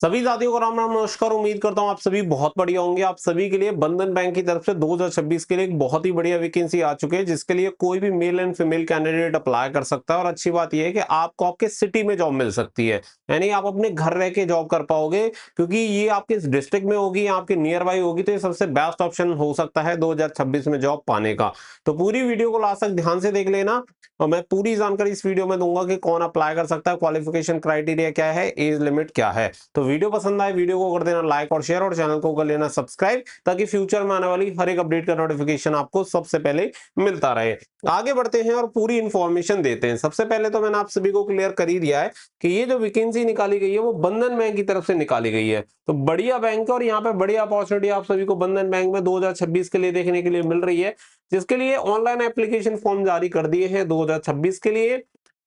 सभी साथियों को राम राम नमस्कार। उम्मीद करता हूं आप सभी बहुत बढ़िया होंगे। आप सभी के लिए बंधन बैंक की तरफ से 2026 के लिए एक बहुत ही बढ़िया वैकेंसी आ चुकी है, जिसके लिए कोई भी male and female candidate apply कर सकता है। और अच्छी बात यह है कि आपको आपके सिटी में जॉब मिल सकती है, यानी आप अपने घर रह के जॉब कर पाओगे, क्योंकि ये आपके डिस्ट्रिक्ट में होगी या आपके नियर बाई होगी। तो ये सबसे बेस्ट ऑप्शन हो सकता है 2026 में जॉब पाने का। तो पूरी वीडियो को लास्ट तक ध्यान से देख लेना, और मैं पूरी जानकारी इस वीडियो में दूंगा कि कौन अप्लाई कर सकता है, क्वालिफिकेशन क्राइटेरिया क्या है, एज लिमिट क्या है। तो वीडियो पसंद आए वीडियो को कर देना लाइक और शेयर, और चैनल को कर लेना सब्सक्राइब, ताकि फ्यूचर में आने वाली हर एक अपडेट का नोटिफिकेशन आपको सबसे पहले मिलता रहे। आगे बढ़ते हैं और पूरी इंफॉर्मेशन देते हैं। सबसे पहले तो मैंने आप सभी को क्लियर कर ही दिया है कि ये जो वैकेंसी निकाली गई है वो बंधन बैंक की तरफ से निकाली गई है। तो बढ़िया बैंक है, और यहाँ पे बढ़िया अपॉर्चुनिटी आप सभी को बंधन बैंक में 2026 के लिए देखने के लिए मिल रही है, जिसके लिए ऑनलाइन एप्लीकेशन फॉर्म जारी कर दिए हैं 2026 के लिए।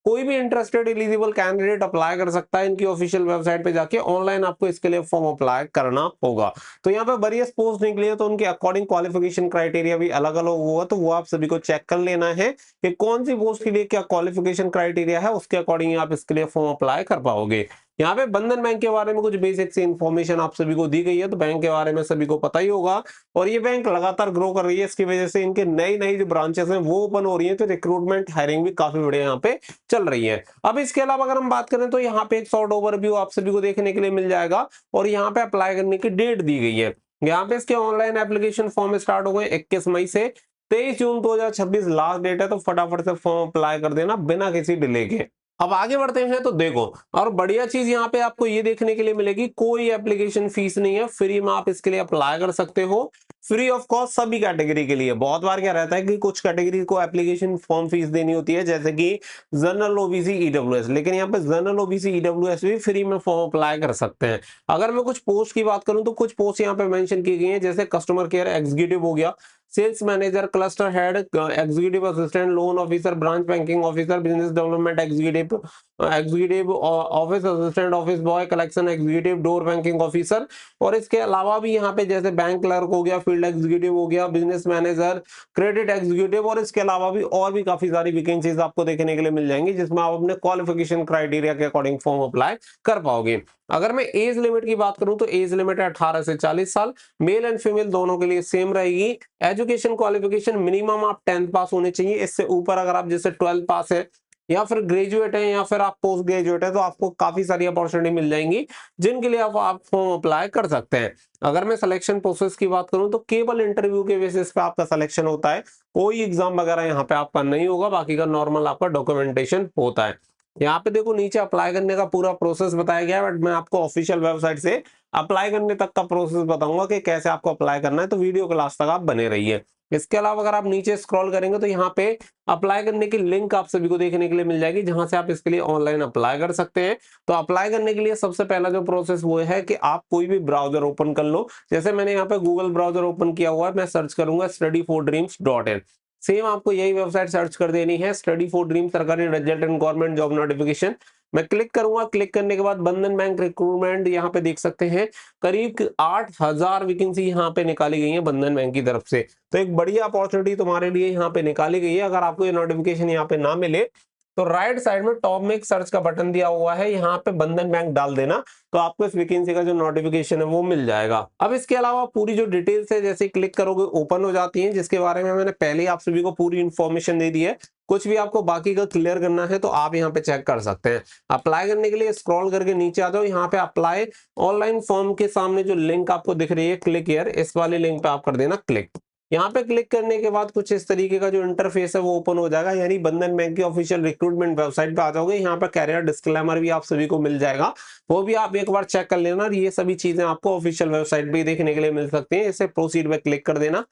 कोई भी इंटरेस्टेड एलिजिबल कैंडिडेट अप्लाई कर सकता है। इनकी ऑफिशियल वेबसाइट पे जाके ऑनलाइन आपको इसके लिए फॉर्म अप्लाई करना होगा। तो यहाँ पे वेरियस पोस्ट निकली है, तो उनके अकॉर्डिंग क्वालिफिकेशन क्राइटेरिया भी अलग अलग होगा। तो वो आप सभी को चेक कर लेना है कि कौन सी पोस्ट के लिए क्या क्वालिफिकेशन क्राइटेरिया है, उसके अकॉर्डिंग आप इसके लिए फॉर्म अप्लाई कर पाओगे। यहाँ पे बंधन बैंक के बारे में कुछ बेसिक सी इन्फॉर्मेशन आप सभी को दी गई है, तो बैंक के बारे में सभी को पता ही होगा। और ये बैंक लगातार ग्रो कर रही है, इसकी वजह से इनके नई नई जो ब्रांचेस हैं वो ओपन हो रही है। तो रिक्रूटमेंट हायरिंग भी काफी बढ़िया यहाँ पे चल रही है। अब इसके अलावा अगर हम बात करें तो यहाँ पे एक शॉर्ट ओवरव्यू आप सभी को देखने के लिए मिल जाएगा, और यहाँ पे अप्लाई करने की डेट दी गई है। यहाँ पे इसके ऑनलाइन एप्लीकेशन फॉर्म स्टार्ट हो गए 21 मई से। 23 जून 2026 लास्ट डेट है, तो फटाफट से फॉर्म अप्लाई कर देना बिना किसी डिले के। अब आगे बढ़ते हैं तो देखो, और बढ़िया चीज यहाँ पे आपको ये देखने के लिए मिलेगी, कोई एप्लीकेशन फीस नहीं है, फ्री में आप इसके लिए अप्लाई कर सकते हो, फ्री ऑफ कॉस्ट सभी कैटेगरी के लिए। बहुत बार क्या रहता है कि कुछ कैटेगरी को एप्लीकेशन फॉर्म फीस देनी होती है, जैसे कि जनरल ओबीसी ईडब्ल्यूएस, लेकिन यहाँ पे जनरल ओबीसी ईडब्ल्यूएस भी फ्री में फॉर्म अप्लाई कर सकते हैं। अगर मैं कुछ पोस्ट की बात करूं तो कुछ पोस्ट यहाँ पे मेंशन की गई है, जैसे कस्टमर केयर एग्जीक्यूटिव हो गया, sales manager, cluster head, executive assistant, loan officer, branch banking officer, business development executive, executive office assistant, office boy, collection executive, door banking officer. और इसके अलावा भी यहाँ पे जैसे बैंक क्लर्क हो गया, फील्ड एग्जीक्यूटिव हो गया, बिजनेस मैनेजर, क्रेडिट एग्जीक्यूटिव, और इसके अलावा भी और भी काफी सारी वैकेंसीज आपको देखने के लिए मिल जाएंगी, जिसमें आप अपने क्वालिफिकेशन क्राइटेरिया के अकॉर्डिंग फॉर्म अप्लाई कर पाओगे। अगर मैं एज लिमिट की बात करूं तो एज लिमिट है 18 से 40 साल, मेल एंड फीमेल दोनों के लिए सेम रहेगी। एजुकेशन क्वालिफिकेशन मिनिमम आप 10th पास होने चाहिए, इससे ऊपर अगर आप जैसे 12th पास है या फिर ग्रेजुएट है या फिर आप पोस्ट ग्रेजुएट है, तो आपको काफी सारी अपॉर्चुनिटी मिल जाएंगी, जिनके लिए आप फॉर्म अप्लाई कर सकते हैं। अगर मैं सिलेक्शन प्रोसेस की बात करूं तो केवल इंटरव्यू के बेसिस पे आपका सिलेक्शन होता है, कोई एग्जाम वगैरह यहाँ पे आपका नहीं होगा, बाकी का नॉर्मल आपका डॉक्यूमेंटेशन होता है। यहाँ पे देखो नीचे अप्लाई करने का पूरा प्रोसेस बताया गया है, बट मैं आपको ऑफिशियल वेबसाइट से अप्लाई करने तक का प्रोसेस बताऊंगा कि कैसे आपको अप्लाई करना है, तो वीडियो के लास्ट तक आप बने रहिए। इसके अलावा अगर आप नीचे स्क्रॉल करेंगे तो यहाँ पे अप्लाई करने की लिंक आप सभी को देखने के लिए मिल जाएगी, जहां से आप इसके लिए ऑनलाइन अप्लाई कर सकते हैं। तो अप्लाई करने के लिए सबसे पहला जो प्रोसेस वो है कि आप कोई भी ब्राउजर ओपन कर लो। जैसे मैंने यहाँ पे गूगल ब्राउजर ओपन किया हुआ है, मैं सर्च करूंगा studyfordreams.in। सेम आपको यही वेबसाइट सर्च कर देनी है, स्टडी फॉर ड्रीम सरकारी result and government job notification. मैं क्लिक करूंगा, क्लिक करने के बाद बंधन बैंक रिक्रूटमेंट यहाँ पे देख सकते हैं, करीब 8000 वैकेंसी यहाँ पे निकाली गई है बंधन बैंक की तरफ से। तो एक बढ़िया अपॉर्चुनिटी तुम्हारे लिए यहाँ पे निकाली गई है। अगर आपको ये नोटिफिकेशन यहाँ पे ना मिले तो राइट साइड में टॉप में एक सर्च का बटन दिया हुआ है, यहाँ पे बंधन बैंक डाल देना, तो आपको इस वैकेंसी का जो नोटिफिकेशन है वो मिल जाएगा। अब इसके अलावा पूरी जो डिटेल्स है जैसे क्लिक करोगे ओपन हो जाती हैं, जिसके बारे में मैंने पहले ही आप सभी को पूरी इंफॉर्मेशन दे दी है। कुछ भी आपको बाकी का क्लियर करना है तो आप यहाँ पे चेक कर सकते हैं। अप्लाई करने के लिए स्क्रॉल करके नीचे आ जाओ, यहाँ पे अप्लाई ऑनलाइन फॉर्म के सामने जो लिंक आपको दिख रही है क्लिक हियर, इस वाले लिंक पे आप कर देना क्लिक। यहाँ पे क्लिक करने के बाद कुछ इस तरीके का जो इंटरफेस है वो ओपन हो जाएगा, यानी बंधन बैंक की ऑफिशियल रिक्रूटमेंट वेबसाइट पे आ जाओगे। यहाँ पे कैरियर डिस्क्लेमर भी आप सभी को मिल जाएगा, वो भी आप एक बार चेक कर लेना। ये सभी चीजें आपको ऑफिशियल वेबसाइट पे देखने के लिए मिल सकती हैं। इसे प्रोसीड पे क्लिक कर देना।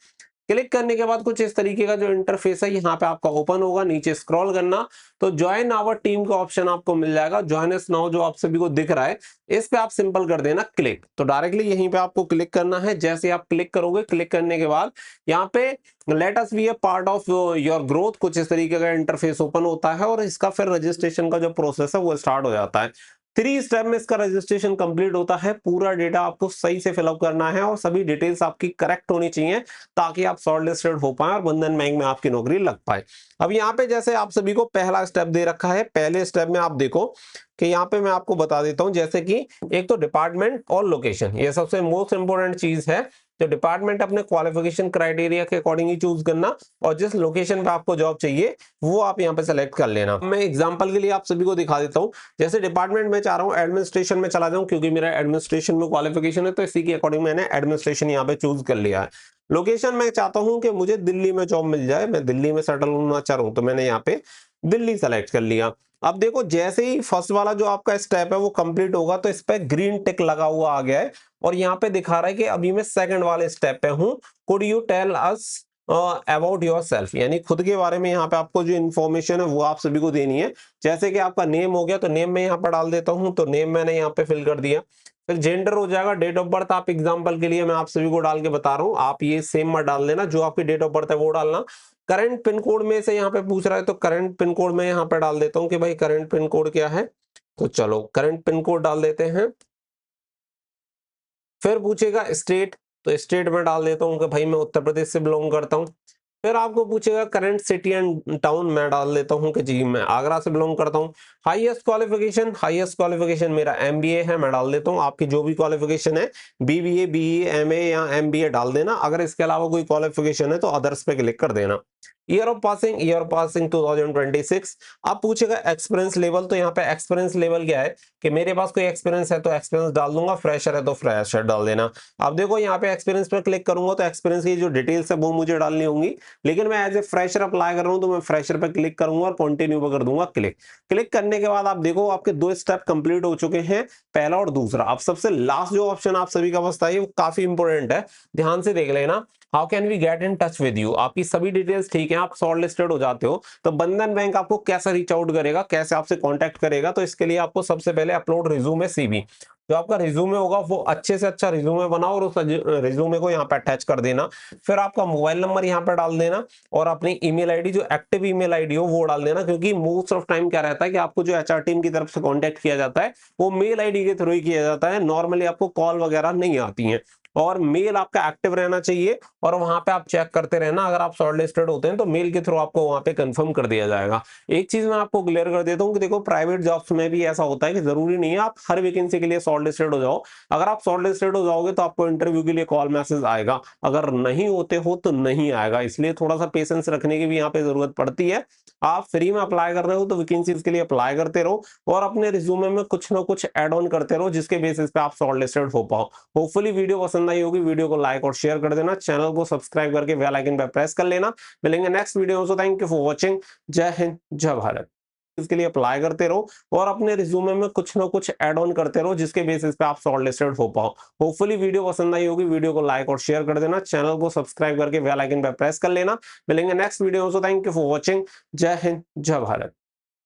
क्लिक करने के बाद कुछ इस तरीके का जो इंटरफेस है यहाँ पे आपका ओपन होगा। नीचे स्क्रॉल करना तो ज्वाइन आवर टीम का ऑप्शन आपको मिल जाएगा, ज्वाइन अस नाउ जो आप सभी को दिख रहा है, इस पे आप सिंपल कर देना क्लिक। तो डायरेक्टली यहीं पे आपको क्लिक करना है। जैसे आप क्लिक करोगे, क्लिक करने के बाद यहाँ पे let us be a part of your growth, कुछ इस तरीके का इंटरफेस ओपन होता है, और इसका फिर रजिस्ट्रेशन का जो प्रोसेस है वो स्टार्ट हो जाता है। 3 स्टेप में इसका रजिस्ट्रेशन कंप्लीट होता है। पूरा डेटा आपको सही से फिलअप करना है, और सभी डिटेल्स आपकी करेक्ट होनी चाहिए, ताकि आप शॉर्टलिस्टेड हो पाए और बंधन बैंक में आपकी नौकरी लग पाए। अब यहाँ पे जैसे आप सभी को पहला स्टेप दे रखा है, पहले स्टेप में आप देखो कि यहाँ पे मैं आपको बता देता हूँ, जैसे कि एक तो डिपार्टमेंट और लोकेशन, ये सबसे मोस्ट इंपोर्टेंट चीज है। तो डिपार्टमेंट अपने क्वालिफिकेशन क्राइटेरिया के अकॉर्डिंग ही चूज करना, और जिस लोकेशन पे आपको जॉब चाहिए वो आप यहाँ पे सेलेक्ट कर लेना। मैं एग्जांपल के लिए आप सभी को दिखा देता हूँ। जैसे डिपार्टमेंट में चाह रहा हूँ एडमिनिस्ट्रेशन में चला जाऊं, क्योंकि मेरा एडमिनिस्ट्रेशन में क्वालिफिकेशन है, तो इसी के अकॉर्डिंग मैंने एडमिनिस्ट्रेशन यहाँ पे चूज कर लिया है। लोकेशन में चाहता हूँ कि मुझे दिल्ली में जॉब मिल जाए, मैं दिल्ली में सेटल होना चाह रहा हूँ, तो मैंने यहाँ पे दिल्ली सेलेक्ट कर लिया। अब देखो जैसे ही फर्स्ट वाला जो आपका स्टेप है वो कंप्लीट होगा, तो इस पे ग्रीन टिक लगा हुआ आ गया है, और यहाँ पे दिखा रहा है कि अभी मैं सेकंड वाले स्टेप पे हूँ। Could you tell us about yourself, यानी खुद के बारे में यहाँ पे आपको जो इन्फॉर्मेशन है वो आप सभी को देनी है। जैसे कि आपका नेम हो गया, तो नेम मैं यहाँ पर डाल देता हूँ, तो नेम मैंने यहाँ पे फिल कर दिया। फिर जेंडर हो जाएगा, डेट ऑफ बर्थ आप एग्जांपल के लिए मैं आप सभी को डाल के बता रहा हूँ, आप ये सेम मत डाल देना, जो आपकी डेट ऑफ बर्थ है वो डालना। करंट पिन कोड में से यहाँ पे पूछ रहा है, तो करंट पिन कोड में यहाँ पे डाल देता हूँ कि भाई करंट पिन कोड क्या है, तो चलो करंट पिन कोड डाल देते हैं। फिर पूछेगा स्टेट, तो स्टेट में डाल देता हूँ कि भाई मैं उत्तर प्रदेश से बिलोंग करता हूँ। फिर आपको पूछेगा करंट सिटी एंड टाउन, मैं डाल देता हूँ कि जी मैं आगरा से बिलोंग करता हूँ। हाईएस्ट क्वालिफिकेशन मेरा एमबीए है, मैं डाल देता हूँ। आपकी जो भी क्वालिफिकेशन है, बीबीए, बीई, एमए या एमबीए डाल देना। अगर इसके अलावा कोई क्वालिफिकेशन है तो अदर्स पे क्लिक कर देना। Year of passing 2026। अब पूछेगा एक्सपीरियंस लेवल, तो यहाँ पे एक्सपीरियंस लेवल क्या है कि मेरे पास कोई एक्सपीरियंस है तो एक्सपीरियंस डाल दूंगा, फ्रेशर है तो फ्रेशर डाल देना। अब देखो यहाँ पे एक्सपीरियंस पर क्लिक करूंगा तो एक्सपीरियंस की जो डिटेल्स है वो मुझे डालनी होंगी, लेकिन मैं एज ए फ्रेशर अप्लाई कर रहा हूं तो मैं फ्रेशर पे क्लिक करूंगा और कंटिन्यू पे कर दूंगा क्लिक। क्लिक करने के बाद आप देखो आपके दो स्टेप कंप्लीट हो चुके हैं, पहला और दूसरा। अब सबसे लास्ट जो ऑप्शन आप सभी का बचता है वो काफी इंपॉर्टेंट है, ध्यान से देख लेना। How can we get in touch with you, आपकी सभी डिटेल्स ठीक है, आप शॉर्ट लिस्टेड हो जाते हो, तो बंधन बैंक आपको कैसे रीच आउट करेगा, कैसे आपसे कांटेक्ट करेगा। तो इसके लिए आपको सबसे पहले अपलोड रिज्यूमे सीवी, जो आपका रिज्यूमे होगा वो अच्छे से अच्छा रिज्यूमे बनाओ और उस रिज्यूमे को यहाँ पे अटैच कर देना। फिर आपका मोबाइल नंबर यहाँ पे डाल देना, और अपनी ईमेल आईडी, जो एक्टिव ईमेल आईडी हो वो डाल देना, क्योंकि मोस्ट ऑफ टाइम क्या रहता है कि आपको जो एचआर टीम की तरफ से कांटेक्ट किया जाता है वो मेल आईडी के थ्रू ही किया जाता है, नॉर्मली आपको कॉल वगैरह नहीं आती है। और मेल आपका एक्टिव रहना चाहिए, और वहां पे आप चेक करते रहना, अगर आप शॉर्ट लिस्टेड होते हैं तो मेल के थ्रू आपको वहां पे कंफर्म कर दिया जाएगा। एक चीज मैं आपको क्लियर कर देता हूँ कि देखो प्राइवेट जॉब्स में भी ऐसा होता है कि जरूरी नहीं है आप हर वैकेंसी के लिए शॉर्ट लिस्टेड हो जाओ। अगर आप शॉर्ट लिस्टेड हो जाओगे तो आपको इंटरव्यू के लिए कॉल मैसेज आएगा, अगर नहीं होते हो तो नहीं आएगा, इसलिए थोड़ा सा पेशेंस रखने की भी यहाँ पे जरूरत पड़ती है। आप फ्री में अप्लाई कर रहे हो तो वैकेंसीज के लिए अप्लाई करते रहो, और अपने रिज्यूमे में कुछ ना कुछ ऐड ऑन करते रहो, जिसके बेसिस पे आप शॉर्ट लिस्टेड हो पाओ। होपफुली वीडियो पसंद आई होगी, वीडियो को लाइक और शेयर कर देना, चैनल को सब्सक्राइब करके बेल आइकन पर प्रेस कर लेना। मिलेंगे नेक्स्ट वीडियो में, थैंक यू फॉर वॉचिंग। जय हिंद, जय भारत। इसके लिए अप्लाई करते रहो और अपने रिज्यूमे में कुछ ना कुछ ऐड ऑन करते रहो, जिसके बेसिस पे आप शॉर्ट लिस्टेड हो पाओ। होपफुली वीडियो पसंद आई होगी, वीडियो को लाइक और शेयर कर देना, चैनल को सब्सक्राइब करके बेल आइकन पर प्रेस कर लेना। मिलेंगे नेक्स्ट वीडियो में, थैंक यू फॉर वॉचिंग। जय हिंद, जय भारत।